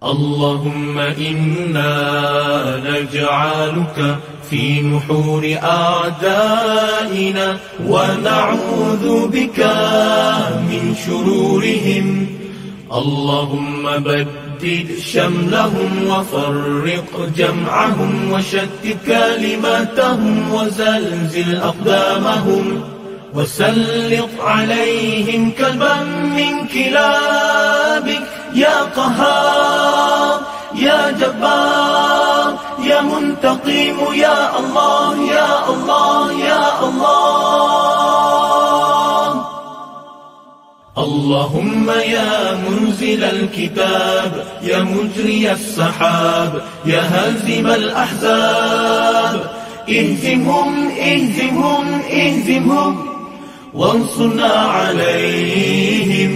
اللهم إنا نجعلك في نحور أعدائنا ونعوذ بك من شرورهم. اللهم بدد شملهم وفرق جمعهم وشتت كلماتهم وزلزل أقدامهم وسلط عليهم كلبا من كلابك يا قهار يا جبار يا منتقم يا الله يا الله يا الله. اللهم يا منزل الكتاب يا مجري السحاب يا هازم الأحزاب اهزمهم اهزمهم اهزمهم وانصرنا عليهم.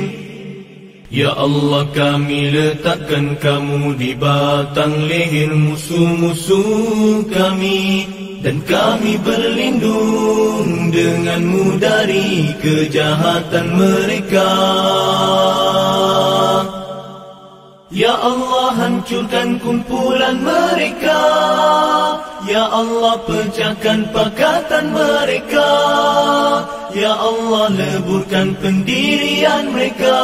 Ya Allah, kami letakkan kamu di batang leher musuh-musuh kami, dan kami berlindung denganmu dari kejahatan mereka. Ya Allah, hancurkan kumpulan mereka. Ya Allah, pecahkan pakatan mereka. Ya Allah, leburkan pendirian mereka.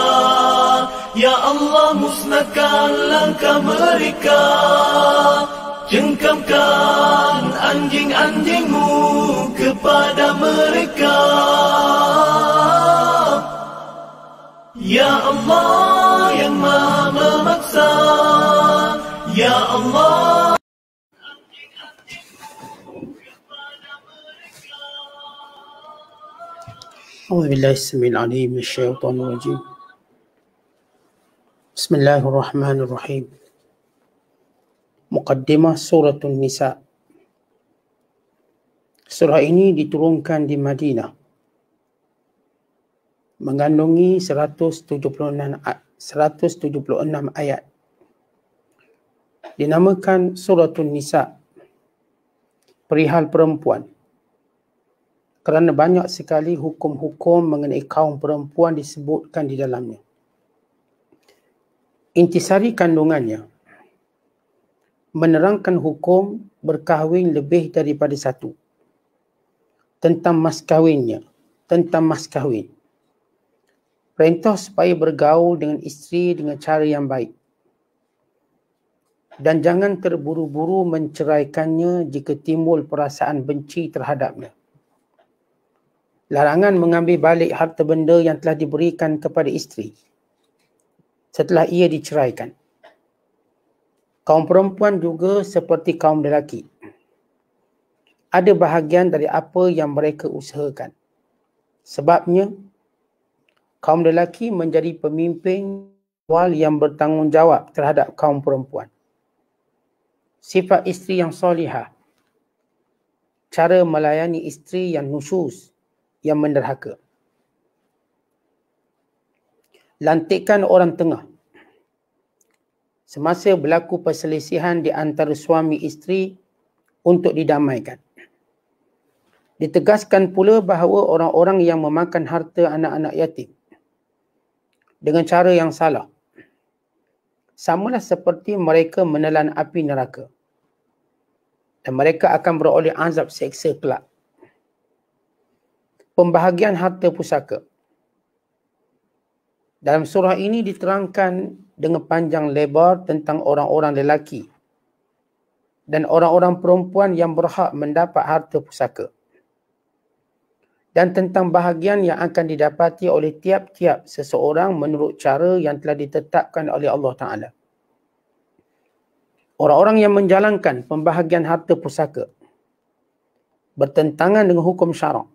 Ya Allah, musnahkan langkah mereka. Cengkamkan anjing-anjingmu kepada mereka. Ya Allah yang maha memaksa. Ya Allah. أعوذ بالله السميع العليم من الشيطان الرجيم. بسم الله الرحمن الرحيم. Muqaddimah Suratul Nisa. Surah ini diturunkan di Madinah, mengandungi 176 ayat. Dinamakan Suratul Nisa, perihal perempuan, kerana banyak sekali hukum-hukum mengenai kaum perempuan disebutkan di dalamnya. Intisari kandungannya menerangkan hukum berkahwin lebih daripada satu, tentang mas kahwinnya, tentang mas kahwin, perintah supaya bergaul dengan isteri dengan cara yang baik, dan jangan terburu-buru menceraikannya jika timbul perasaan benci terhadapnya. Larangan mengambil balik harta benda yang telah diberikan kepada isteri setelah ia diceraikan. Kaum perempuan juga seperti kaum lelaki, ada bahagian dari apa yang mereka usahakan. Sebabnya, kaum lelaki menjadi pemimpin awal yang bertanggungjawab terhadap kaum perempuan. Sifat isteri yang solihah, cara melayani isteri yang nusyus, yang menderhaka. Lantikan orang tengah. Semasa berlaku perselisihan di antara suami isteri untuk didamaikan. Ditegaskan pula bahawa orang-orang yang memakan harta anak-anak yatim dengan cara yang salah, samalah seperti mereka menelan api neraka, dan mereka akan beroleh azab seksa kelak. Pembahagian harta pusaka. Dalam surah ini diterangkan dengan panjang lebar tentang orang-orang lelaki dan orang-orang perempuan yang berhak mendapat harta pusaka, dan tentang bahagian yang akan didapati oleh tiap-tiap seseorang menurut cara yang telah ditetapkan oleh Allah Ta'ala. Orang-orang yang menjalankan pembahagian harta pusaka bertentangan dengan hukum syarak,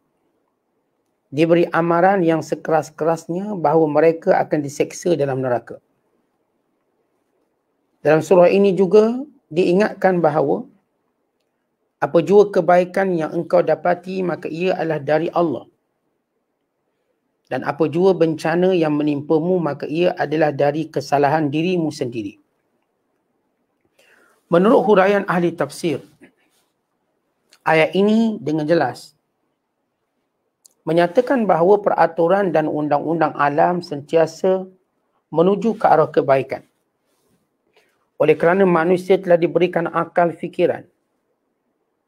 diberi amaran yang sekeras-kerasnya bahawa mereka akan diseksa dalam neraka. Dalam surah ini juga diingatkan bahawa apa jua kebaikan yang engkau dapati maka ia adalah dari Allah, dan apa jua bencana yang menimpamu maka ia adalah dari kesalahan dirimu sendiri. Menurut huraian ahli tafsir, ayat ini dengan jelas menyatakan bahawa peraturan dan undang-undang alam sentiasa menuju ke arah kebaikan. Oleh kerana manusia telah diberikan akal fikiran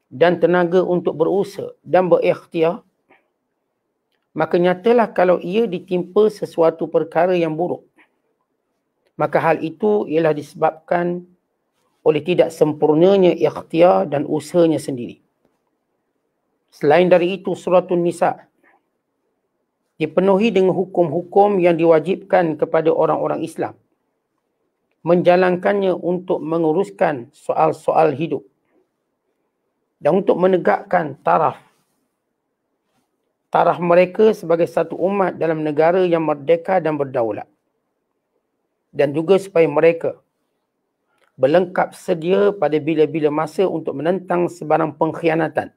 dan tenaga untuk berusaha dan berikhtiar, maka nyatalah kalau ia ditimpa sesuatu perkara yang buruk, maka hal itu ialah disebabkan oleh tidak sempurnanya ikhtiar dan usahanya sendiri. Selain dari itu, Suratul Nisa dipenuhi dengan hukum-hukum yang diwajibkan kepada orang-orang Islam menjalankannya untuk menguruskan soal-soal hidup dan untuk menegakkan taraf mereka sebagai satu umat dalam negara yang merdeka dan berdaulat, dan juga supaya mereka berlengkap sedia pada bila-bila masa untuk menentang sebarang pengkhianatan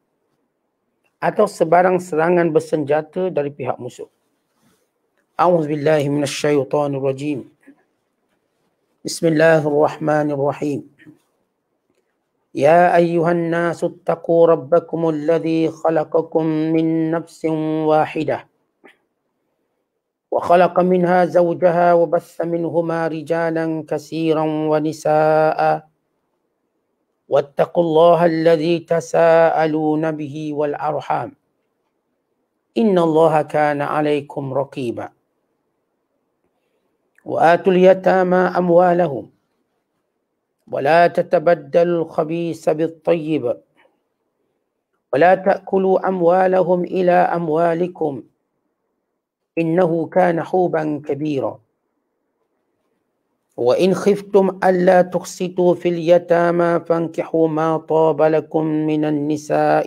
atau sebarang serangan bersenjata dari pihak musuh. A'udzubillahi minasyaitonirrajim. Bismillahirrahmanirrahim. Ya ayyuhan nasu attaqu rabbakum alladhi khalaqakum min nafsin wahidah wa khalaqa minha zawjaha wa bassa minhuma rijalan katsiran wa nisaa'a wattaqullaha alladhi tasaaluna bihi wal arham innallaha kana 'alaykum raqiba. وآتوا اليتامى أموالهم ولا تتبدلوا الخبيث بالطيب ولا تأكلوا أموالهم إلى أموالكم إنه كان حوبا كبيرا وإن خفتم ألا تقسطوا في اليتامى فانكحوا ما طاب لكم من النساء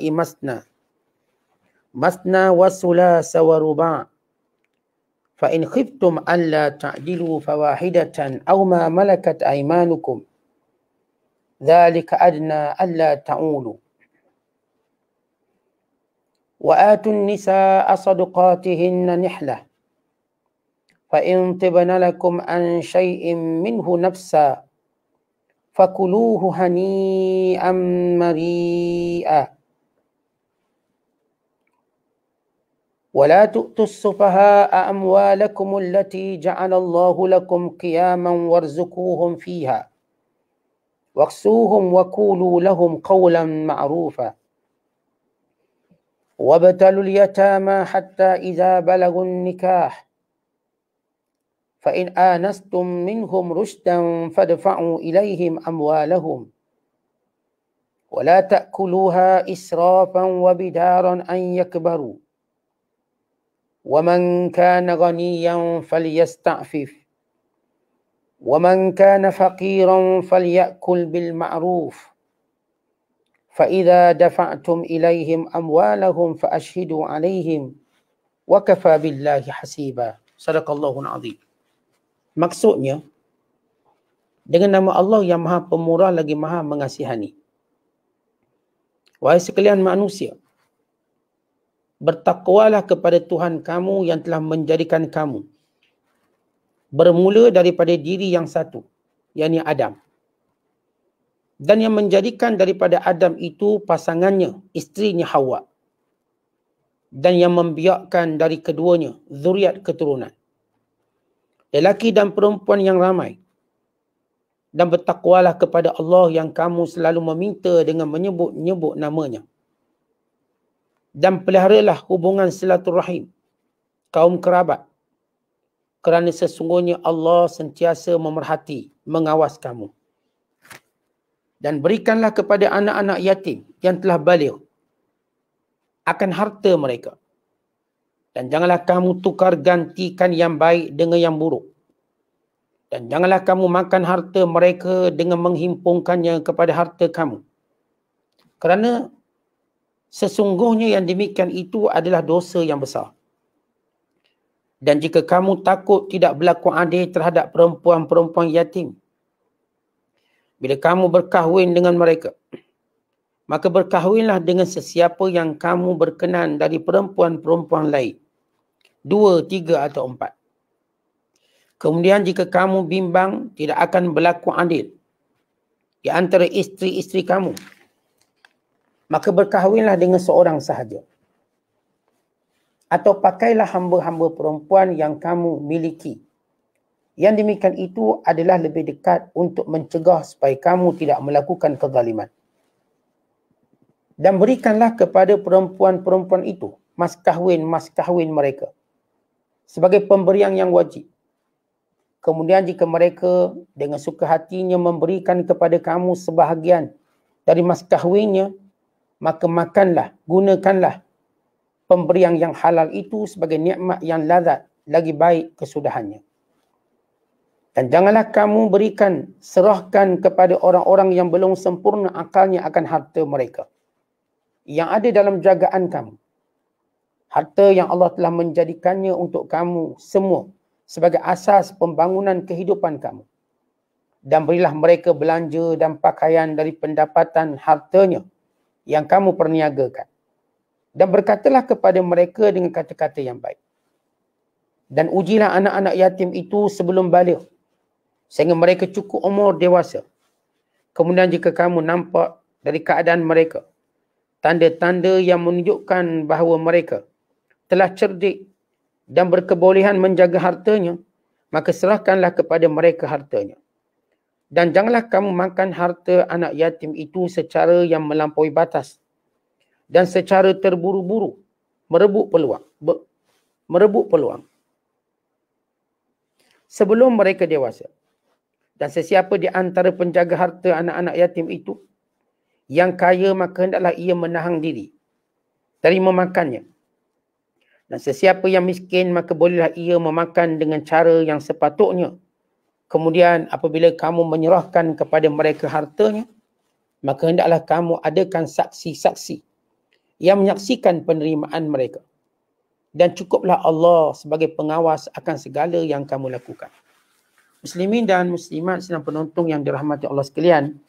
مثنى وثلاث ورباع فإن خفتم ألا تعدلوا فواحدة أو ما ملكت أيمانكم ذلك أدنى ألا تعولوا وآتوا النساء صدقاتهن نحلة فإن طبن لكم عن شيء منه نفسا فكلوه هنيئا مريئا ولا تؤتوا السفهاء أموالكم التي جعل الله لكم قياما وارزقوهم فيها واكسوهم وقولوا لهم قولا معروفا وابتلوا اليتامى حتى إذا بلغوا النكاح فإن آنستم منهم رشدا فادفعوا إليهم أموالهم ولا تأكلوها إسرافا وبدارا أن يكبروا ومن كان غنيا فليستعفف ومن كان فقيرا فليأكل بالمعروف فإذا دفعتم إليهم أموالهم فأشهدوا عليهم وكفى بالله حسيبا. Sadaqallahul azim. Maksudnya, dengan nama Allah yang Maha Pemurah lagi Maha Mengasihani. Wahai sekalian manusia, bertakwalah kepada Tuhan kamu yang telah menjadikan kamu bermula daripada diri yang satu, yakni Adam, dan yang menjadikan daripada Adam itu pasangannya, isterinya Hawa, dan yang membiakkan dari keduanya zuriat keturunan, lelaki dan perempuan yang ramai. Dan bertakwalah kepada Allah yang kamu selalu meminta dengan menyebut-nyebut namanya. Dan peliharalah hubungan silaturahim kaum kerabat, kerana sesungguhnya Allah sentiasa memerhati, mengawas kamu. Dan berikanlah kepada anak-anak yatim yang telah baligh akan harta mereka. Dan janganlah kamu tukar gantikan yang baik dengan yang buruk. Dan janganlah kamu makan harta mereka dengan menghimpunkannya kepada harta kamu. Kerana sesungguhnya yang demikian itu adalah dosa yang besar. Dan jika kamu takut tidak berlaku adil terhadap perempuan-perempuan yatim, bila kamu berkahwin dengan mereka, maka berkahwinlah dengan sesiapa yang kamu berkenan dari perempuan-perempuan lain, 2, 3 atau 4. Kemudian jika kamu bimbang tidak akan berlaku adil di antara isteri-isteri kamu, maka berkahwinlah dengan seorang sahaja. Atau pakailah hamba-hamba perempuan yang kamu miliki, Yang demikian itu adalah lebih dekat untuk mencegah supaya kamu tidak melakukan kezaliman. Dan berikanlah kepada perempuan-perempuan itu mas kahwin mereka sebagai pemberian yang wajib. Kemudian jika mereka dengan suka hatinya memberikan kepada kamu sebahagian dari mas kahwinnya, maka makanlah, gunakanlah pemberian yang halal itu sebagai nikmat yang lazat, lagi baik kesudahannya. Dan janganlah kamu serahkan kepada orang-orang yang belum sempurna akalnya akan harta mereka yang ada dalam jagaan kamu. Harta yang Allah telah menjadikannya untuk kamu semua sebagai asas pembangunan kehidupan kamu. Dan berilah mereka belanja dan pakaian dari pendapatan hartanya yang kamu perniagakan. Dan berkatalah kepada mereka dengan kata-kata yang baik. Dan ujilah anak-anak yatim itu sebelum balik, sehingga mereka cukup umur dewasa. Kemudian jika kamu nampak dari keadaan mereka tanda-tanda yang menunjukkan bahawa mereka telah cerdik dan berkebolehan menjaga hartanya, maka serahkanlah kepada mereka hartanya. Dan janganlah kamu makan harta anak yatim itu secara yang melampaui batas dan secara terburu-buru merebut peluang sebelum mereka dewasa. Dan sesiapa di antara penjaga harta anak-anak yatim itu yang kaya, maka hendaklah ia menahan diri dari memakannya. Dan sesiapa yang miskin, maka bolehlah ia memakan dengan cara yang sepatutnya. Kemudian apabila kamu menyerahkan kepada mereka hartanya, maka hendaklah kamu adakan saksi-saksi yang menyaksikan penerimaan mereka. Dan cukuplah Allah sebagai pengawas akan segala yang kamu lakukan. Muslimin dan muslimat sedang penonton yang dirahmati Allah sekalian,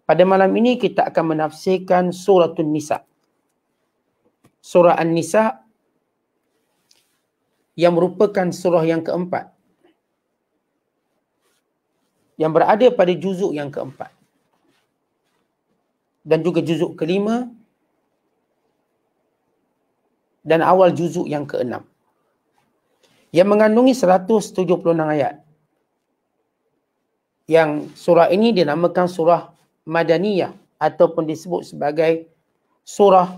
pada malam ini kita akan menafsirkan Suratul Nisa. Surah An-Nisa yang merupakan surah yang keempat, yang berada pada juzuk yang keempat dan juga juzuk kelima dan awal juzuk yang keenam, yang mengandungi 176 ayat. Yang surah ini dinamakan surah Madaniyah ataupun disebut sebagai surah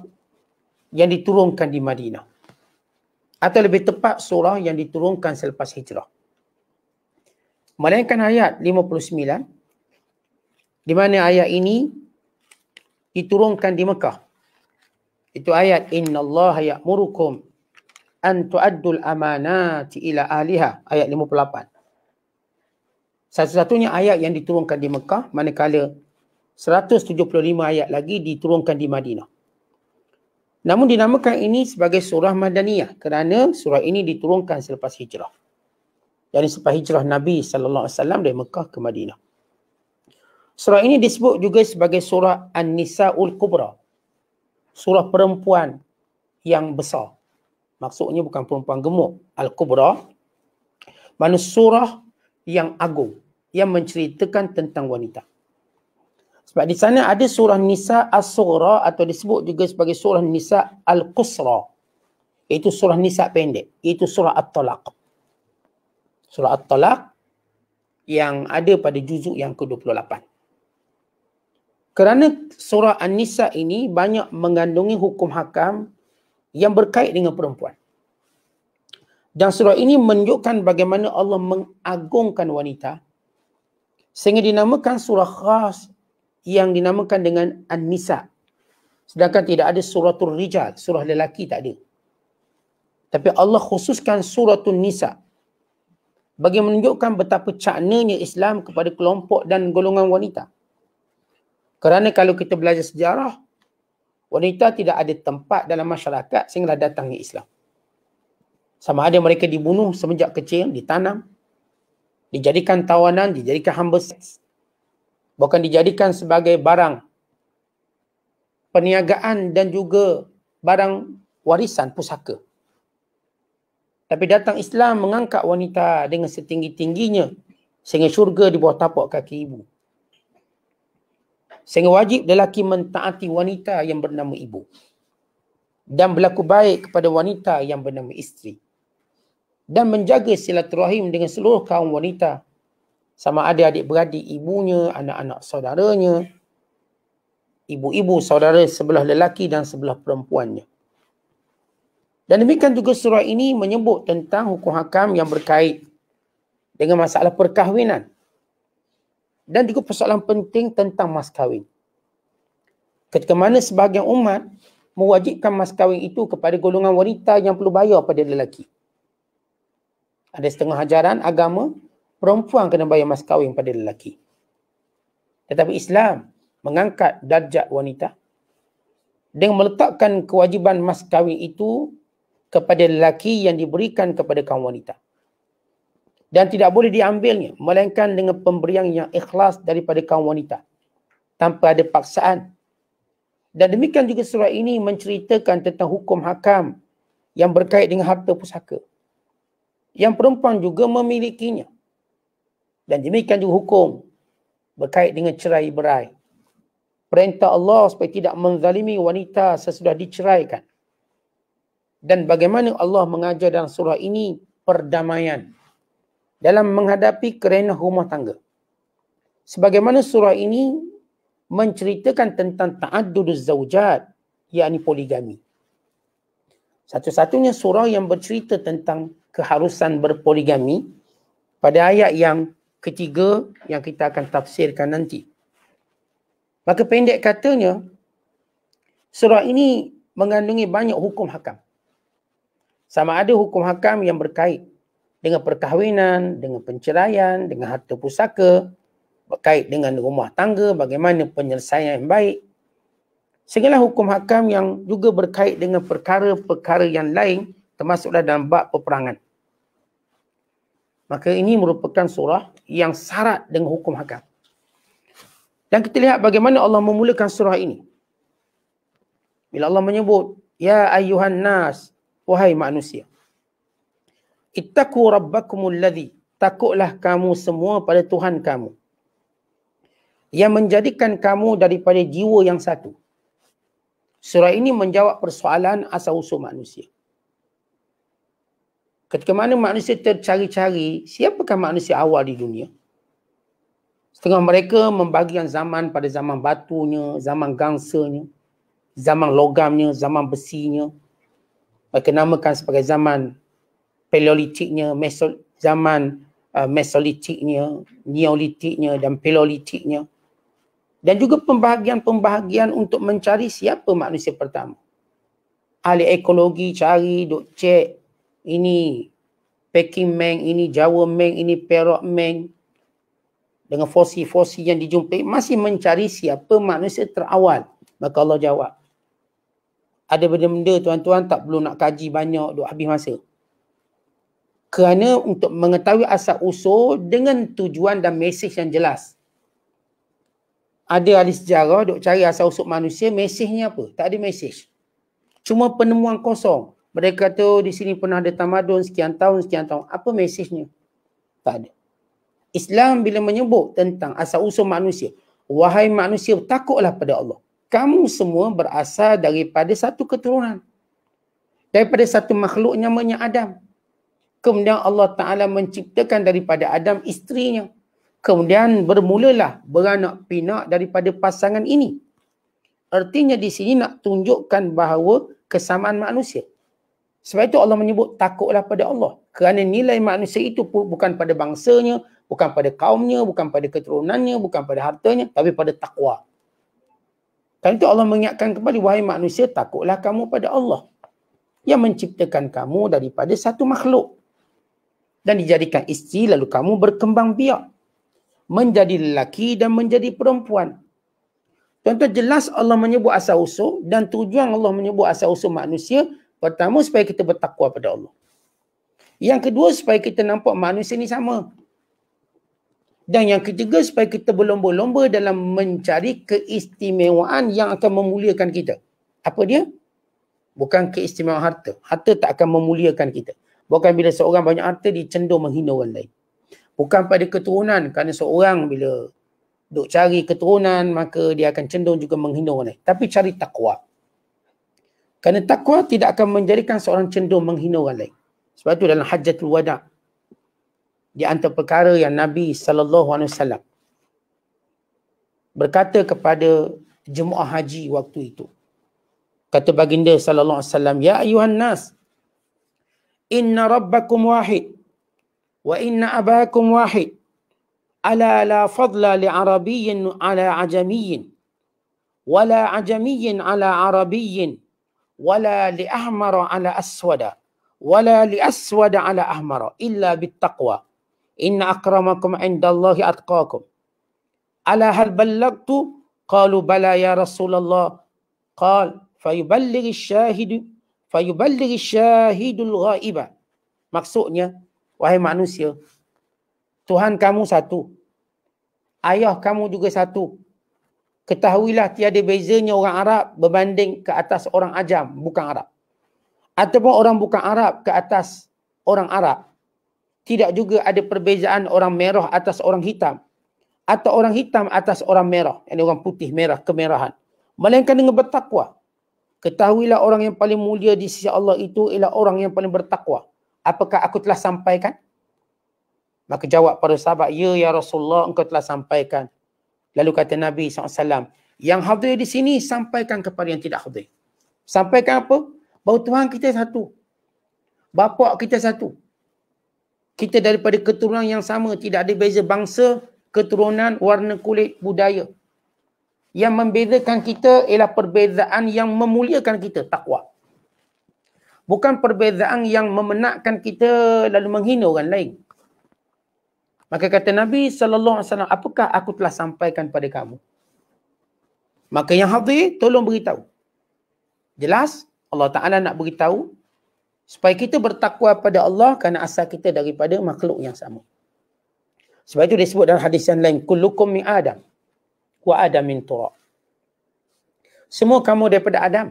yang diturunkan di Madinah, atau lebih tepat surah yang diturunkan selepas hijrah. Melainkan ayat 59, di mana ayat ini diturunkan di Mekah. Itu ayat innallaha ya'murukum an tu'addul amanati ila ahliha, ayat 58. Satu-satunya ayat yang diturunkan di Mekah, manakala 175 ayat lagi diturunkan di Madinah. Namun dinamakan ini sebagai surah Madaniyah kerana surah ini diturunkan selepas hijrah. Yani selepas hijrah Nabi SAW dari Mekah ke Madinah. Surah ini disebut juga sebagai surah An-Nisa'ul Kubra. Surah perempuan yang besar. Maksudnya bukan perempuan gemuk. Al-Kubra. Maksudnya surah yang agung, yang menceritakan tentang wanita. Sebab di sana ada surah Nisa As-Sughra atau disebut juga sebagai surah Nisa Al-Qusra. Iaitu surah Nisa pendek. Iaitu surah At-Talaq. Surah At-Talaq yang ada pada juzuk yang ke-28. Kerana surah An-Nisa ini banyak mengandungi hukum hakam yang berkait dengan perempuan. Dan surah ini menunjukkan bagaimana Allah mengagungkan wanita sehingga dinamakan surah khas yang dinamakan dengan An-Nisa. Sedangkan tidak ada suratul Rijal, surah lelaki tak ada. Tapi Allah khususkan suratul Nisa bagi menunjukkan betapa caknanya Islam kepada kelompok dan golongan wanita. Kerana kalau kita belajar sejarah, wanita tidak ada tempat dalam masyarakat sehinggalah datangnya Islam. Sama ada mereka dibunuh semenjak kecil, ditanam, dijadikan tawanan, dijadikan hamba seks. Bukan dijadikan sebagai barang perniagaan dan juga barang warisan pusaka. Tapi datang Islam mengangkat wanita dengan setinggi-tingginya sehingga syurga di bawah tapak kaki ibu. Sehingga wajib lelaki mentaati wanita yang bernama ibu. Dan berlaku baik kepada wanita yang bernama isteri. dan menjaga silaturahim dengan seluruh kaum wanita, sama ada adik-beradik ibunya, anak-anak saudaranya, ibu-ibu saudara sebelah lelaki dan sebelah perempuannya. Dan demikian juga surah ini menyebut tentang hukum hakam yang berkait dengan masalah perkahwinan dan juga persoalan penting tentang mas kahwin. Ketika mana sebahagian umat mewajibkan mas kahwin itu kepada golongan wanita yang perlu bayar pada lelaki. Ada setengah ajaran agama, perempuan kena bayar mas kahwin pada lelaki. Tetapi Islam mengangkat darjat wanita dengan meletakkan kewajiban mas kahwin itu kepada lelaki yang diberikan kepada kaum wanita. Dan tidak boleh diambilnya melainkan dengan pemberian yang ikhlas daripada kaum wanita tanpa ada paksaan. Dan demikian juga surah ini menceritakan tentang hukum hakam yang berkait dengan harta pusaka yang perempuan juga memilikinya. Dan demikian juga hukum berkait dengan cerai berai. Perintah Allah supaya tidak menzalimi wanita sesudah diceraikan. Dan bagaimana Allah mengajar dalam surah ini perdamaian dalam menghadapi kerana rumah tangga. Sebagaimana surah ini menceritakan tentang ta'adduduz zaujat, yakni poligami. Satu-satunya surah yang bercerita tentang keharusan berpoligami pada ayat yang ketiga yang kita akan tafsirkan nanti. Maka pendek katanya, surah ini mengandungi banyak hukum hakam. Sama ada hukum hakam yang berkait dengan perkahwinan, dengan perceraian, dengan harta pusaka, berkait dengan rumah tangga, bagaimana penyelesaian yang baik. Segala hukum hakam yang juga berkait dengan perkara-perkara yang lain, termasuklah dalam bab peperangan. Maka ini merupakan surah yang syarat dengan hukum hakam. Dan kita lihat bagaimana Allah memulakan surah ini. Bila Allah menyebut, Ya ayyuhan nas, wahai manusia. Ittaqu rabbakumul ladzi, takutlah kamu semua pada Tuhan kamu yang menjadikan kamu daripada jiwa yang satu. Surah ini menjawab persoalan asal-usul manusia. Ketika mana manusia tercari-cari, siapakah manusia awal di dunia? Setengah mereka membagikan zaman pada zaman batunya, zaman gangsanya, zaman logamnya, zaman besinya. Mereka namakan sebagai zaman paleolitiknya, zaman mesolitiknya, neolitiknya dan paleolitiknya. Dan juga pembahagian-pembahagian untuk mencari siapa manusia pertama. Ahli ekologi cari, duk cek, ini Peking Meng, ini Jawa Meng, ini Perak Meng. Dengan fosil-fosil yang dijumpai, masih mencari siapa manusia terawal. Maka Allah jawab. Ada benda-benda tuan-tuan tak perlu nak kaji banyak, duk habis masa. Kerana untuk mengetahui asal-usul dengan tujuan dan mesej yang jelas. Ada ahli sejarah duk cari asal-usul manusia, mesejnya apa? Tak ada mesej. Cuma penemuan kosong. Mereka kata di sini pernah ada tamadun sekian tahun. Apa mesejnya? Tak ada. Islam bila menyebut tentang asal-usul manusia, wahai manusia, takutlah pada Allah. Kamu semua berasal daripada satu keturunan. Daripada satu makhluk namanya Adam. Kemudian Allah Ta'ala menciptakan daripada Adam isterinya. Kemudian bermulalah beranak pinak daripada pasangan ini. Artinya di sini nak tunjukkan bahawa kesamaan manusia. Sebab itu Allah menyebut takutlah pada Allah. Kerana nilai manusia itu bukan pada bangsanya, bukan pada kaumnya, bukan pada keturunannya, bukan pada hartanya, tapi pada takwa. Kerana itu Allah mengingatkan kembali, wahai manusia, takutlah kamu pada Allah yang menciptakan kamu daripada satu makhluk dan dijadikan isteri, lalu kamu berkembang biak menjadi lelaki dan menjadi perempuan. Tuan-tuan, jelas Allah menyebut asal-usul dan tujuan Allah menyebut asal-usul manusia. Pertama, supaya kita bertakwa pada Allah. Yang kedua, supaya kita nampak manusia ni sama. Dan yang ketiga, supaya kita berlomba-lomba dalam mencari keistimewaan yang akan memuliakan kita. Apa dia? Bukan keistimewaan harta. Harta tak akan memuliakan kita. Bukan bila seorang banyak harta, dia cenderung menghina orang lain. Bukan pada keturunan, kerana seorang bila duk cari keturunan, maka dia akan cenderung juga menghina orang lain. Tapi cari takwa. Kerana takwa tidak akan menjadikan seorang cenderung menghina orang lain. Sebab itu dalam Hajjatul Wada, di antara perkara yang Nabi SAW berkata kepada jemaah haji waktu itu, kata baginda SAW, ya ayuhan nas, inna rabbakum wahid wa inna abakum wahid, ala la fadla li arabiyyin ala ajamiyyin wala ajamiyyin ala arabiyyin wala li ahmara ala aswada wala li aswada ala ahmara illa bittaqwa inna akramakum indallahi atqakum. Ala hal ballagtu? Qalu bala ya Rasulullah. Qal fayuballighi syahidul ghaiba. Maksudnya, wahai manusia, Tuhan kamu satu, ayah kamu juga satu. Ketahuilah tiada bezanya orang Arab berbanding ke atas orang ajam bukan Arab, ataupun orang bukan Arab ke atas orang Arab. Tidak juga ada perbezaan orang merah atas orang hitam, atau orang hitam atas orang merah, yang orang putih merah kemerahan, melainkan dengan bertakwa. Ketahuilah orang yang paling mulia di sisi Allah itu ialah orang yang paling bertakwa. Apakah aku telah sampaikan? Maka jawab para sahabat, ya Rasulullah, engkau telah sampaikan. Lalu kata Nabi SAW, yang hadir di sini sampaikan kepada yang tidak hadir. Sampaikan apa? Bahawa Tuhan kita satu, bapa kita satu, kita daripada keturunan yang sama, tidak ada beza bangsa, keturunan, warna kulit, budaya. Yang membezakan kita ialah perbezaan yang memuliakan kita, takwa. Bukan perbezaan yang memenatkan kita lalu menghina orang lain. Maka kata Nabi SAW, apakah aku telah sampaikan pada kamu? Maka yang hadir, tolong beritahu. Jelas, Allah Ta'ala nak beritahu supaya kita bertakwa pada Allah kerana asal kita daripada makhluk yang sama. Sebab itu disebut dalam hadis yang lain, kullukum min Adam wa Adam min turab. Semua kamu daripada Adam,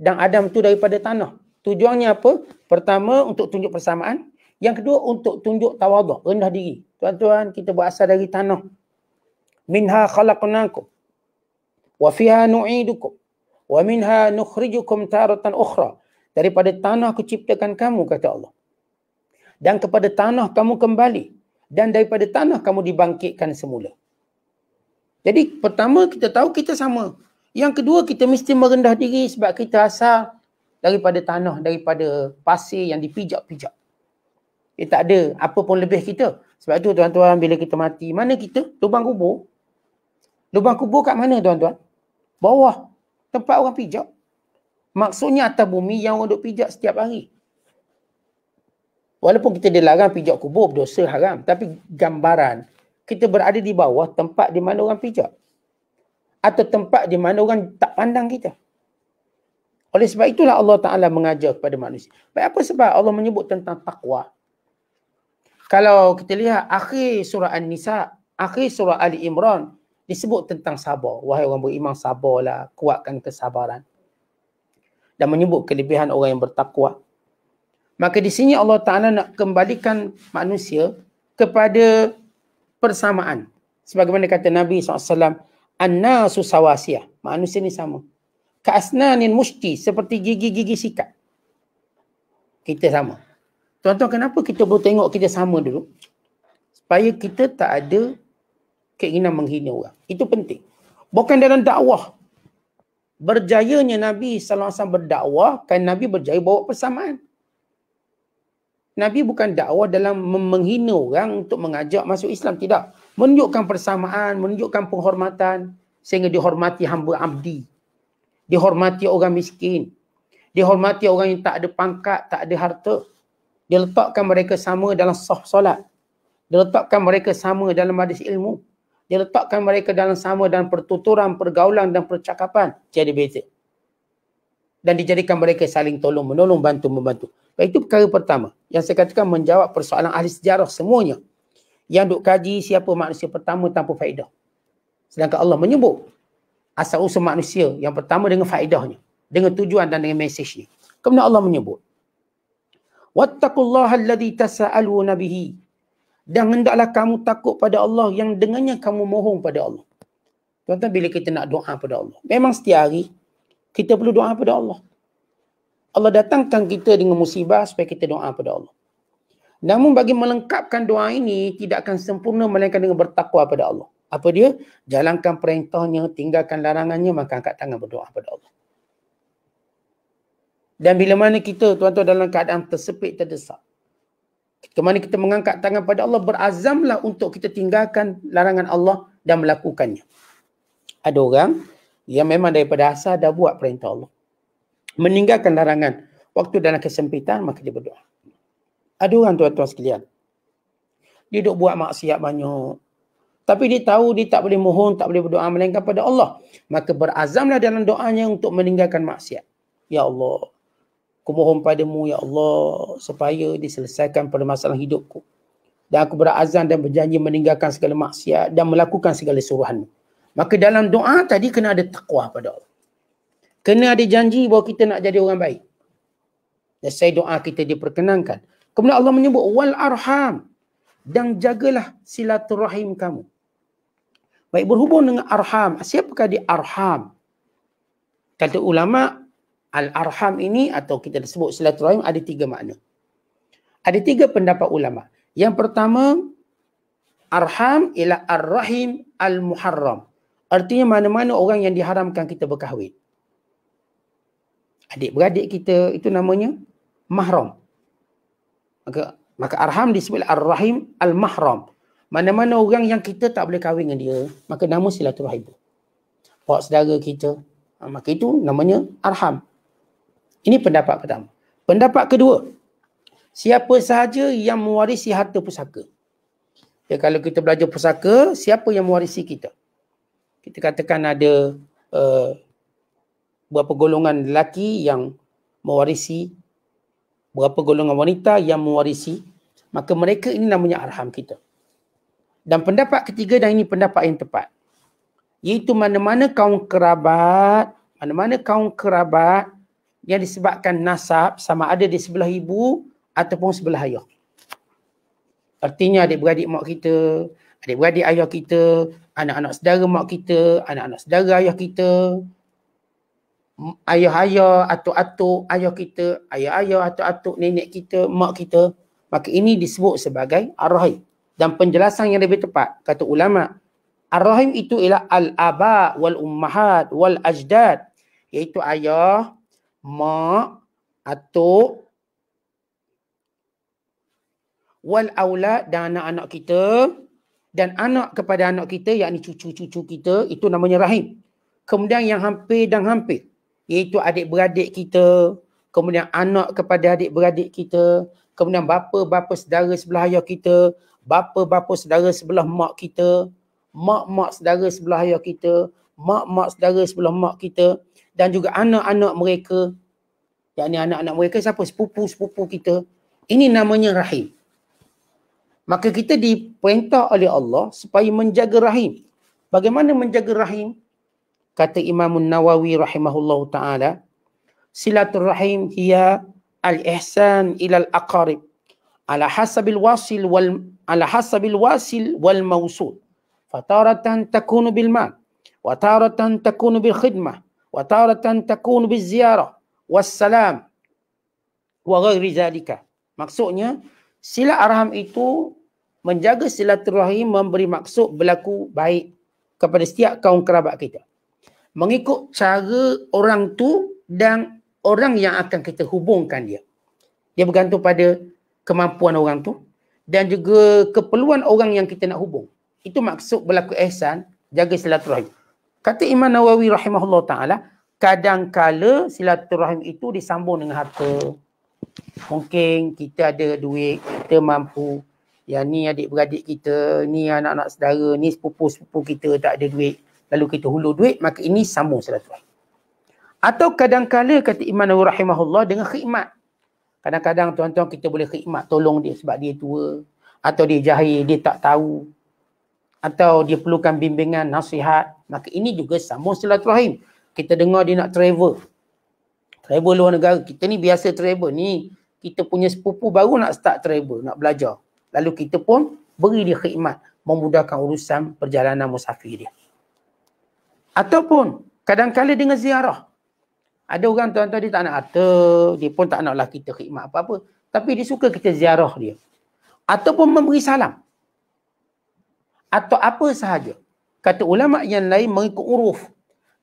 dan Adam itu daripada tanah. Tujuannya apa? Pertama, untuk tunjuk persamaan. Yang kedua, untuk tunjuk tawaduk, rendah diri. Tuan-tuan, kita berasal dari tanah. Minha khalaqnakum wa fiha nu'idukum wa minha nukhrijukum taratan ukhra. Daripada tanah aku ciptakan kamu, kata Allah. Dan kepada tanah kamu kembali. Dan daripada tanah kamu dibangkitkan semula. Jadi pertama kita tahu kita sama. Yang kedua kita mesti merendah diri sebab kita asal daripada tanah, daripada pasir yang dipijak-pijak. Dia tak ada apa pun lebih kita. Sebab itu tuan-tuan, bila kita mati, mana kita? Lubang kubur. Lubang kubur kat mana tuan-tuan? Bawah. Tempat orang pijak. Maksudnya atas bumi yang orang duk pijak setiap hari. Walaupun kita dilarang pijak kubur, berdosa haram. Tapi gambaran, kita berada di bawah tempat di mana orang pijak. Atau tempat di mana orang tak pandang kita. Oleh sebab itulah Allah Ta'ala mengajar kepada manusia. Baik, apa sebab Allah menyebut tentang takwa? Kalau kita lihat akhir surah An-Nisa, akhir surah Ali Imran, disebut tentang sabar. Wahai orang beriman, sabarlah, kuatkan kesabaran. Dan menyebut kelebihan orang yang bertakwa. Maka di sini Allah Ta'ala nak kembalikan manusia kepada persamaan. Sebagaimana kata Nabi SAW, An-nasu sawasiyah. Manusia ni sama. Ka'asnanin mushti, seperti gigi-gigi sikat. Kita sama. Tuan-tuan, kenapa kita perlu tengok kita sama dulu? Supaya kita tak ada keinginan menghina orang. Itu penting. Bukan dalam dakwah. Berjayanya Nabi SAW berdakwah, kan Nabi berjaya bawa persamaan. Nabi bukan dakwah dalam menghina orang untuk mengajak masuk Islam. Tidak. Menunjukkan persamaan, menunjukkan penghormatan. Sehingga dihormati hamba abdi. Dihormati orang miskin. Dihormati orang yang tak ada pangkat, tak ada harta. Dia letakkan mereka sama dalam saf solat. Dia letakkan mereka sama dalam majlis ilmu. Dia letakkan mereka sama dalam pertuturan, pergaulan dan percakapan. Tiada beza. Dan dijadikan mereka saling tolong, menolong, bantu, membantu. Itu perkara pertama. Yang saya katakan menjawab persoalan ahli sejarah semuanya. Yang duk kaji siapa manusia pertama tanpa faedah. Sedangkan Allah menyebut asal-usul manusia yang pertama dengan faedahnya. Dengan tujuan dan dengan mesejnya. Kemudian Allah menyebut. Wattaqullaha alladhi tasa'aluna bihi. Dan hendaklah kamu takut pada Allah yang dengannya kamu mohon pada Allah. Tuan-tuan, bila kita nak doa pada Allah, memang setiap hari kita perlu doa pada Allah. Allah datangkan kita dengan musibah supaya kita doa pada Allah. Namun bagi melengkapkan doa ini tidak akan sempurna melainkan dengan bertakwa pada Allah. Apa dia? Jalankan perintahnya, tinggalkan larangannya, maka angkat tangan berdoa pada Allah. Dan bila mana kita tuan-tuan dalam keadaan tersepit, terdesak, ke mana kita mengangkat tangan pada Allah, berazamlah untuk kita tinggalkan larangan Allah dan melakukannya. Ada orang yang memang daripada asal dah buat perintah Allah, meninggalkan larangan, waktu dalam kesempitan maka dia berdoa. Ada orang tuan-tuan sekalian, dia duk buat maksiat banyak, tapi dia tahu dia tak boleh mohon, tak boleh berdoa melainkan pada Allah. Maka berazamlah dalam doanya untuk meninggalkan maksiat. Ya Allah, aku mohon padamu ya Allah supaya diselesaikan permasalahan hidupku. Dan aku berazam dan berjanji meninggalkan segala maksiat dan melakukan segala suruhanmu. Maka dalam doa tadi kena ada taqwa pada Allah. Kena ada janji bahawa kita nak jadi orang baik. Dan saya doa kita diperkenankan. Kemudian Allah menyebut wal arham, dan jagalah silaturahim kamu. Baik, berhubung dengan arham. Siapakah dia arham? Kata ulama, al-arham ini atau kita sebut silaturahim ada 3 makna. Ada 3 pendapat ulama. Yang pertama, arham ialah ar-rahim al-muharram. Artinya mana-mana orang yang diharamkan kita berkahwin. Adik-beradik kita itu namanya mahram. Maka arham disebut ar-rahim al-mahram. Mana-mana orang yang kita tak boleh kahwin dengan dia, maka nama silaturahim. Pak saudara kita, maka itu namanya arham. Ini pendapat pertama. Pendapat kedua, siapa sahaja yang mewarisi harta pusaka. Ya, kalau kita belajar pusaka, siapa yang mewarisi kita? Kita katakan ada berapa golongan lelaki yang mewarisi, berapa golongan wanita yang mewarisi, maka mereka ini namanya arham kita. Dan pendapat ketiga, dan ini pendapat yang tepat, iaitu mana-mana kaum kerabat yang disebabkan nasab, sama ada di sebelah ibu ataupun sebelah ayah. Artinya adik-beradik mak kita, adik-beradik ayah kita, anak-anak saudara mak kita, anak-anak saudara ayah kita, ayah-ayah, atuk-atuk ayah kita, ayah-ayah, atuk-atuk nenek kita, mak kita. Maka ini disebut sebagai ar-rahim. Dan penjelasan yang lebih tepat, kata ulama, ar-rahim itu ialah al-aba wal ummahat wal ajdad, iaitu ayah, mak, atuk, wal aulad, dan anak-anak kita, dan anak kepada anak kita, yakni cucu-cucu kita, itu namanya rahim. Kemudian yang hampir dan hampir, iaitu adik-beradik kita, kemudian anak kepada adik-beradik kita, kemudian bapa-bapa saudara sebelah ayah kita, bapa-bapa saudara sebelah mak kita, mak-mak saudara sebelah ayah kita, mak-mak saudara sebelah mak kita, dan juga anak-anak mereka, yakni anak-anak mereka siapa? Sepupu-sepupu kita. Ini namanya rahim. Maka kita diperintah oleh Allah supaya menjaga rahim. Bagaimana menjaga rahim? Kata Imam Nawawi rahimahullahu ta'ala, silaturrahim hiya al-ihsan ilal aqarib ala hasabil wasil wal mawsul. Fataratan takunu bil mal, wa taratan takunu bil khidmah, wa taratan takunu bil ziyarah, wassalam, wa ghairi zalika. Maksudnya, sila arham itu menjaga silaturahim, memberi maksud berlaku baik kepada setiap kaum kerabat kita. Mengikut cara orang tu dan orang yang akan kita hubungkan dia. Dia bergantung pada kemampuan orang tu dan juga keperluan orang yang kita nak hubung. Itu maksud berlaku ihsan, jaga silaturahim. Kata Imam Nawawi rahimahullah ta'ala, kadang-kala silaturahim itu disambung dengan harta. Mungkin kita ada duit, kita mampu. Yang ni adik-beradik kita, ni anak-anak saudara, ni sepupu-sepupu kita tak ada duit. Lalu kita hulur duit, maka ini sambung silaturahim. Atau kadang-kala kata Imam Nawawi rahimahullah dengan khidmat. Kadang-kadang tuan-tuan kita boleh khidmat, tolong dia sebab dia tua. Atau dia jahil, dia tak tahu. Atau dia perlukan bimbingan, nasihat. Maka ini juga sambung silaturahim. Kita dengar dia nak travel. Travel luar negara. Kita ni biasa travel ni. Kita punya sepupu baru nak start travel, nak belajar. Lalu kita pun beri dia khidmat, memudahkan urusan perjalanan musafir dia. Ataupun kadang-kadang dengan ziarah. Ada orang tuan-tuan dia tak nak harta, dia pun tak naklah kita khidmat apa-apa. Tapi dia suka kita ziarah dia. Ataupun memberi salam. Atau apa sahaja. Kata ulama yang lain mengikut uruf.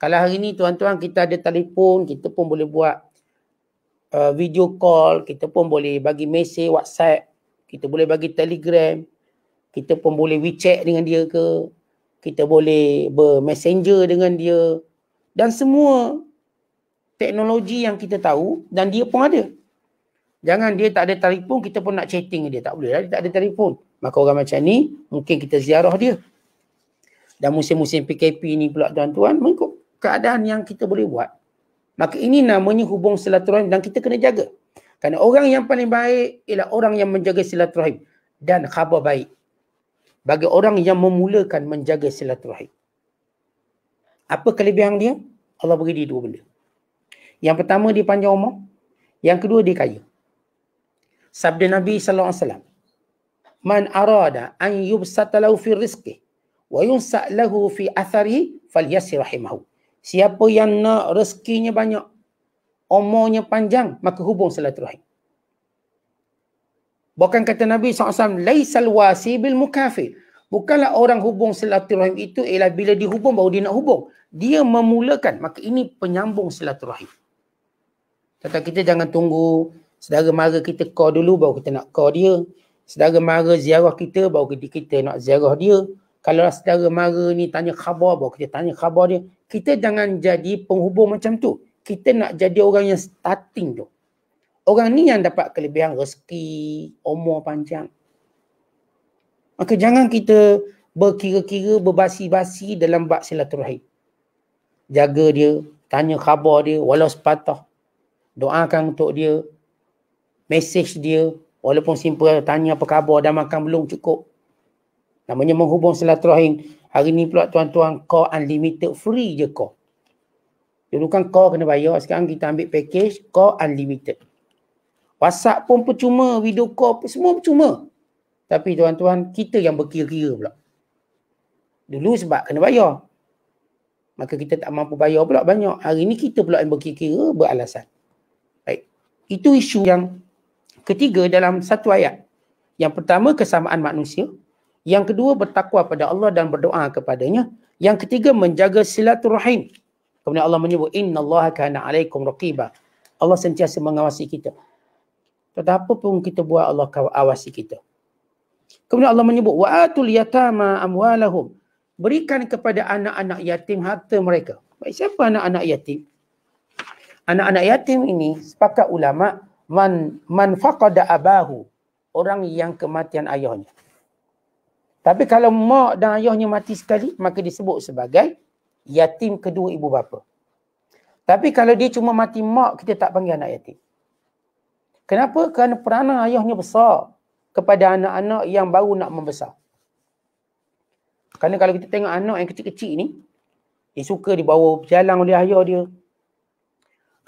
Kalau hari ni tuan-tuan kita ada telefon, kita pun boleh buat video call, kita pun boleh bagi mesej WhatsApp, kita boleh bagi Telegram, kita pun boleh WeChat dengan dia ke, kita boleh bermessenger dengan dia, dan semua teknologi yang kita tahu dan dia pun ada. Jangan dia tak ada telefon, kita pun nak chatting dia. Tak boleh lah, dia tak ada telefon. Maka orang macam ni, mungkin kita ziarah dia. Dan musim-musim PKP ni pula tuan-tuan, mengikut keadaan yang kita boleh buat. Maka ini namanya hubung silaturahim dan kita kena jaga. Kerana orang yang paling baik ialah orang yang menjaga silaturahim. Dan khabar baik bagi orang yang memulakan menjaga silaturahim. Apa kelebihan dia? Allah beri dia dua benda. Yang pertama, dia panjang umur. Yang kedua, dia kaya. Sabda Nabi SAW. Man arada an yubsata lahu fi rizqi wa yunsa' lahu fi atharihi falyasir rahimahu. Siapa yang nak rezekinya banyak, umurnya panjang, maka hubung silaturahim. Bukan kata Nabi SAW, laisal wasi bil mukafir. Bukanlah orang hubung silaturahim itu ialah bila dihubung baru dia nak hubung. Dia memulakan, maka ini penyambung silaturahim. Tetapi kita jangan tunggu saudara mara kita call dulu baru kita nak call dia. Saudara mara ziarah kita baru kita nak ziarah dia. Kalau saudara mara ni tanya khabar baru kita tanya khabar dia. Kita jangan jadi penghubung macam tu. Kita nak jadi orang yang starting tu. Orang ni yang dapat kelebihan rezeki, umur panjang. Maka jangan kita berkira-kira, berbasi-basi dalam bab silaturahim. Jaga dia, tanya khabar dia, walau sepatah. Doakan untuk dia, mesej dia, walaupun simple, tanya apa khabar, dah makan belum, cukup. Namanya menghubung silaturahim. Hari ni pula tuan-tuan, call unlimited, free je call. Dulu kan call kena bayar, sekarang kita ambil package, call unlimited. WhatsApp pun percuma, video call pun semua percuma. Tapi tuan-tuan, kita yang berkira-kira pula. Dulu sebab kena bayar. Maka kita tak mampu bayar pula banyak. Hari ni kita pula yang berkira-kira, beralasan. Baik. Itu isu yang ketiga dalam satu ayat. Yang pertama, kesamaan manusia. Yang kedua, bertakwa pada Allah dan berdoa kepadanya. Yang ketiga, menjaga silaturahim. Kemudian Allah menyebut, innallaha kana alaikum raqiba. Allah sentiasa mengawasi kita. Tetapi pun kita buat, Allah awasi kita. Kemudian Allah menyebut, wa'atul yatama amwalahum. Berikan kepada anak-anak yatim harta mereka. Baik, siapa anak-anak yatim? Anak-anak yatim ini, sepakat ulama, man faqada abahu. Orang yang kematian ayahnya. Tapi kalau mak dan ayahnya mati sekali, maka disebut sebagai yatim kedua ibu bapa. Tapi kalau dia cuma mati mak, kita tak panggil anak yatim. Kenapa? Kerana peranan ayahnya besar kepada anak-anak yang baru nak membesar. Kerana kalau kita tengok anak yang kecil-kecil ni, dia suka dibawa berjalan oleh ayah dia.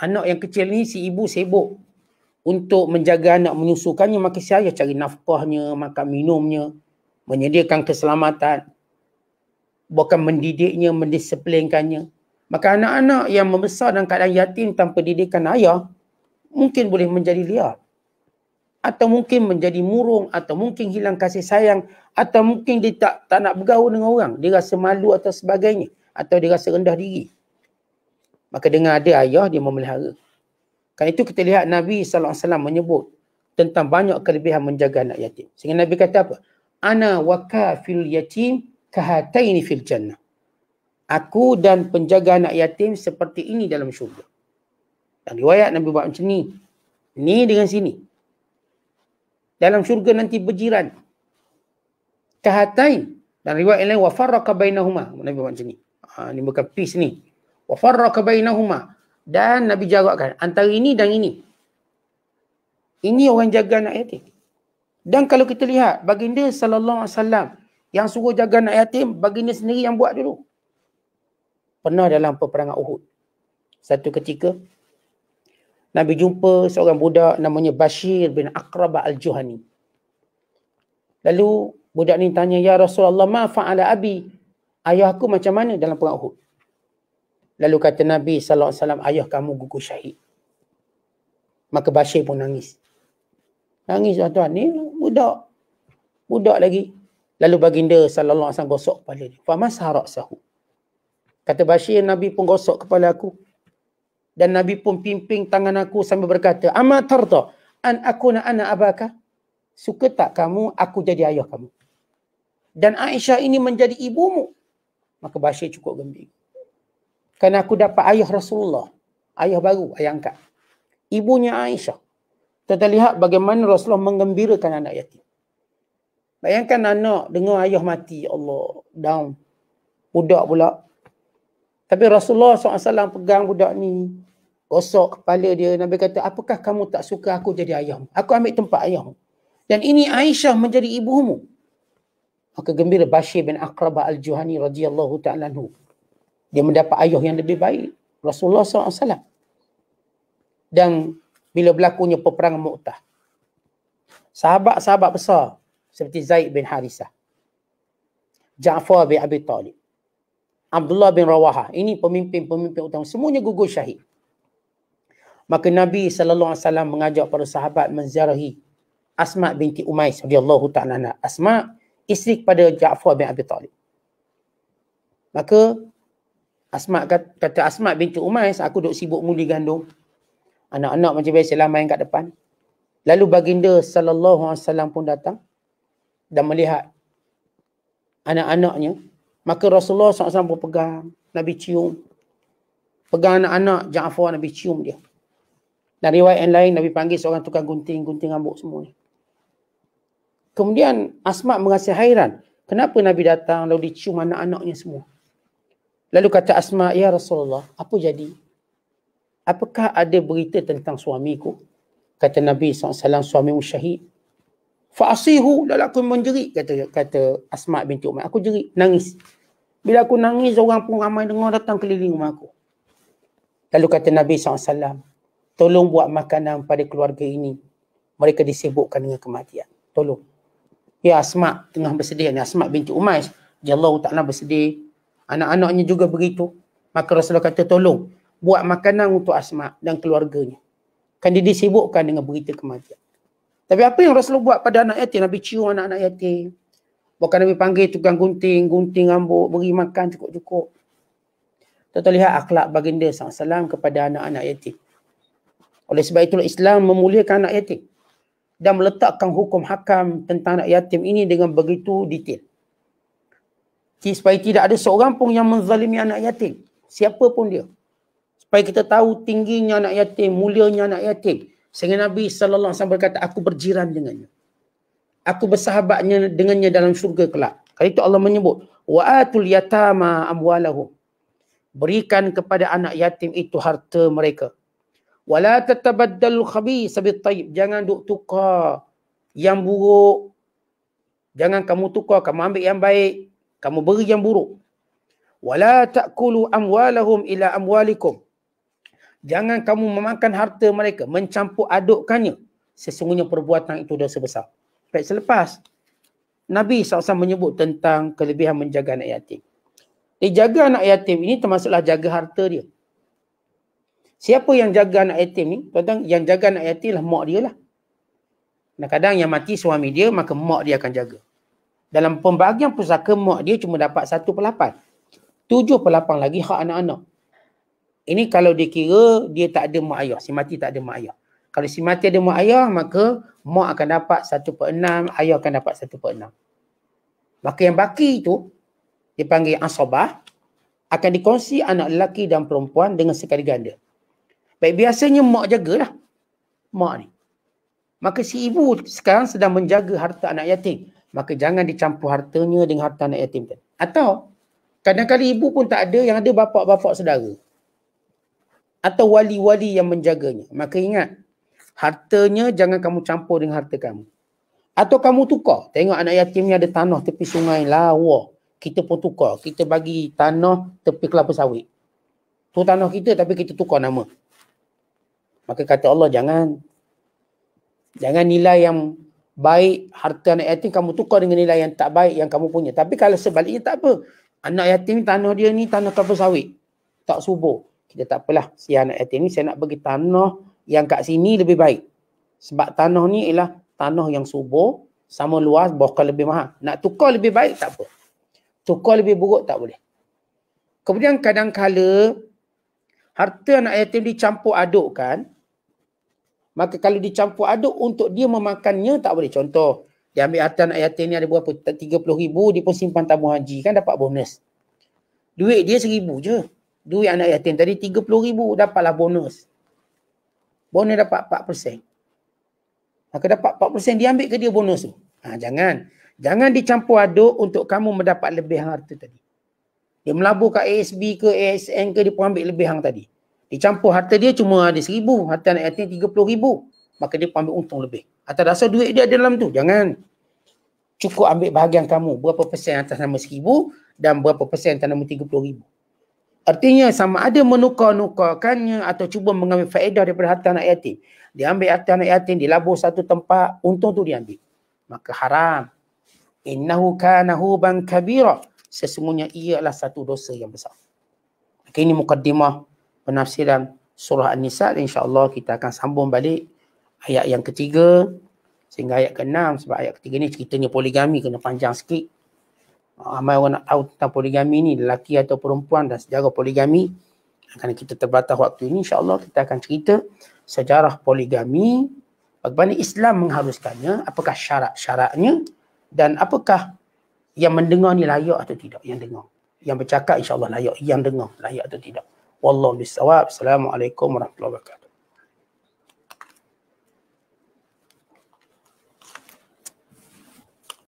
Anak yang kecil ni si ibu sibuk untuk menjaga anak, menyusukannya, maka si ayah cari nafkahnya, makan minumnya, menyediakan keselamatan, bukan mendidiknya, mendisiplinkannya. Maka anak-anak yang membesar dalam keadaan yatim tanpa didikan ayah, mungkin boleh menjadi liar. Atau mungkin menjadi murung, atau mungkin hilang kasih sayang, atau mungkin dia tak nak bergaul dengan orang. Dia rasa malu atau sebagainya. Atau dia rasa rendah diri. Maka dengan ada ayah, dia memelihara. Kan itu kita lihat Nabi SAW menyebut tentang banyak kelebihan menjaga anak yatim. Sehingga Nabi kata apa? Ana wakafil yatim kahataini fil jannah. Aku dan penjaga anak yatim seperti ini dalam syurga. Dan riwayat Nabi buat macam ni. Ni dengan sini. Dalam syurga nanti berjiran. Kahatain. Dan riwayat lain, wafarraka bainahuma. Nabi buat macam ni. Ni bukan peace ni. Wafarraka bainahuma. Dan Nabi jarakkan antara ini dan ini. Ini orang jaga anak yatim. Dan kalau kita lihat, baginda sallallahu alaihi wasallam yang suruh jaga anak yatim, baginda sendiri yang buat dulu. Pernah dalam peperangan Uhud. Satu ketika, Nabi jumpa seorang budak namanya Bashir bin Aqrabah al-Juhani. Lalu budak ni tanya, ya Rasulullah, ma fa'ala abi? Ayah aku macam mana dalam perang Uhud? Lalu kata Nabi SAW, ayah kamu gugur syahid. Maka Bashir pun nangis. Nangis tuan-tuan, ni budak. Budak lagi. Lalu baginda SAW gosok kepala dia. Famasah ra'sahu. Kata Bashir, Nabi pun gosok kepala aku. Dan Nabi pun pimping tangan aku sambil berkata, Ama tarda an akuna ana abaka? Suka tak kamu aku jadi ayah kamu? Dan Aisyah ini menjadi ibumu? Maka Bashir cukup gembira. Kerana aku dapat ayah Rasulullah. Ayah baru, ayah angkat. Ibunya Aisyah. Kita lihat bagaimana Rasulullah menggembirakan anak yatim. Bayangkan anak dengar ayah mati. Allah, down. Budak pula. Tapi Rasulullah SAW pegang budak ni. Gosok kepala dia. Nabi kata, apakah kamu tak suka aku jadi ayahmu? Aku ambil tempat ayahmu. Dan ini Aisyah menjadi ibumu. Maka gembira Bashir bin Aqrabah Al-Juhani radhiyallahu ta'ala anhu. Dia mendapat ayah yang lebih baik. Rasulullah SAW. Dan bila berlakunya peperangan Mu'tah. Sahabat-sahabat besar. Seperti Zaid bin Harisah. Ja'far bin Abi Talib. Abdullah bin Rawahah. Ini pemimpin-pemimpin utama. Semuanya gugur syahid. Maka Nabi SAW mengajak para sahabat menziarahi Asma binti Umais radhiyallahu ta'ala anha. Asma isteri kepada Ja'far bin Abi Talib. Maka Asma kata Asma binti Umais, aku duk sibuk muli gandum. Anak-anak macam biasalah main kat depan. Lalu baginda SAW pun datang dan melihat anak-anaknya. Maka Rasulullah SAW pun pegang, Nabi cium. Pegang anak-anak Ja'far, Nabi cium dia. Dan riwayat yang lain, Nabi panggil seorang tukang gunting rambut semua ni. Kemudian Asma merasa hairan. Kenapa Nabi datang lalu dicium anak-anaknya semua? Lalu kata Asma, ya Rasulullah, apa jadi? Apakah ada berita tentang suamiku? Kata Nabi SAW, suamimu syahid. Fa'asihu, lalu aku menjerit, kata Asma binti Umar. Aku jerit, nangis. Bila aku nangis, orang pun ramai dengar datang keliling rumah aku. Lalu kata Nabi SAW, tolong buat makanan pada keluarga ini. Mereka disibukkan dengan kematian. Tolong. Ya Asma tengah bersedih. Asma binti Umais, Jallahu ta'ala bersedih. Anak-anaknya juga begitu. Maka Rasulullah kata, tolong buat makanan untuk Asma dan keluarganya. Kan dia disibukkan dengan berita kematian. Tapi apa yang Rasulullah buat pada anak yatim? Nabi cium anak-anak yatim. Bukan Nabi panggil tukang gunting rambut, beri makan cukup-cukup. Kita lihat akhlak baginda SAW kepada anak-anak yatim. Oleh sebab itulah Islam memuliakan anak yatim. Dan meletakkan hukum hakam tentang anak yatim ini dengan begitu detail. Supaya tidak ada seorang pun yang menzalimi anak yatim. Siapa pun dia. Supaya kita tahu tingginya anak yatim, mulianya anak yatim. Sehingga Nabi SAW berkata, aku berjiran dengannya. Aku bersahabatnya dengannya dalam syurga kelak. Kali itu Allah menyebut, wa'atul yatama amwalahum. Berikan kepada anak yatim itu harta mereka. Wala tatabaddalu khabisa bit-tayyib. Jangan duk tukar yang buruk. Jangan kamu tukar, kamu ambil yang baik. Kamu beri yang buruk. Wala ta'kulu amwalahum ila amwalikum. Jangan kamu memakan harta mereka, mencampur adukkannya. Sesungguhnya perbuatan itu dosa besar. Baik, selepas Nabi SAW menyebut tentang kelebihan menjaga anak yatim. Dia jaga anak yatim ini termasuklah jaga harta dia. Siapa yang jaga anak yatim ni? Tuan-tuan, yang jaga anak yatim lah mak dia lah. Kadang-kadang yang mati suami dia, maka mak dia akan jaga. Dalam pembahagian pusaka, mak dia cuma dapat 1/8. 7/8 lagi hak anak-anak. Ini kalau dikira dia tak ada mak ayah. Si mati tak ada mak ayah. Kalau si mati ada mak ayah, maka mak akan dapat 1/6, ayah akan dapat 1/6. Maka yang baki itu, dipanggil asabah, akan dikongsi anak lelaki dan perempuan dengan sekali ganda. Baik, biasanya mak jagalah. Mak ni. Maka si ibu sekarang sedang menjaga harta anak yatim. Maka jangan dicampur hartanya dengan harta anak yatim. Atau kadang-kadang ibu pun tak ada, yang ada bapak-bapak saudara. Atau wali-wali yang menjaganya. Maka ingat, hartanya jangan kamu campur dengan harta kamu. Atau kamu tukar. Tengok anak yatim ni ada tanah tepi sungai lawa. Kita pun tukar. Kita bagi tanah tepi kelapa sawit. Tu tanah kita tapi kita tukar nama. Maka kata Allah, jangan nilai yang baik harta anak yatim kamu tukar dengan nilai yang tak baik yang kamu punya. Tapi kalau sebaliknya tak apa. Anak yatim tanah dia ni tanah kelapa sawit. tak subur. Kita tak apalah, si anak yatim ni saya nak bagi tanah yang kat sini lebih baik. Sebab tanah ni ialah tanah yang subur, sama luas, bahkan lebih mahal. Nak tukar lebih baik tak apa. Tukar lebih buruk tak boleh. Kemudian kadang-kala harta anak yatim dicampur adukkan, maka kalau dicampur aduk untuk dia memakannya tak boleh. Contoh, dia ambil harta anak yatim ni ada berapa? 30,000, dia pun simpan tabung haji, kan dapat bonus. Duit dia 1,000 je. Duit anak yatim tadi 30,000, dapatlah bonus. Bonus dapat 4%. Maka dapat 4%, dia ambil ke dia bonus tu? Jangan. Jangan dicampur aduk untuk kamu mendapat lebih harta tadi. Dia melabur kat ASB ke ASN ke, dia pun ambil lebih hang tadi. Dicampur harta dia cuma ada 1,000, harta anak yatim 30,000. Maka dia pun ambil untung lebih. Atas dasar duit dia ada dalam tu. Jangan. Cukup ambil bahagian kamu. Berapa persen atas nama 1,000 dan berapa persen atas nama 30,000. Artinya sama ada menukar-nukarkannya atau cuba mengambil faedah daripada harta anak yatim. Dia ambil harta anak yatim, dilabur satu tempat, untung tu dia ambil. Maka haram. Innahu kana huban kabira. Sesungguhnya ia adalah satu dosa yang besar. Okay, ini mukaddimah penafsiran surah An-Nisa. InsyaAllah kita akan sambung balik ayat yang ketiga sehingga ayat ke-6. Sebab ayat ketiga ni ceritanya poligami, kena panjang sikit. Ramai orang nak tahu tentang poligami ni, lelaki atau perempuan dan sejarah poligami. Kerana kita terbatas waktu ini, insyaAllah kita akan cerita sejarah poligami, bagaimana Islam mengharuskannya, apakah syarat-syaratnya dan apakah yang mendengar ni layak atau tidak yang dengar. Yang bercakap insyaAllah layak, yang dengar layak atau tidak. Wallahu bisawab. Assalamualaikum warahmatullahi wabarakatuh.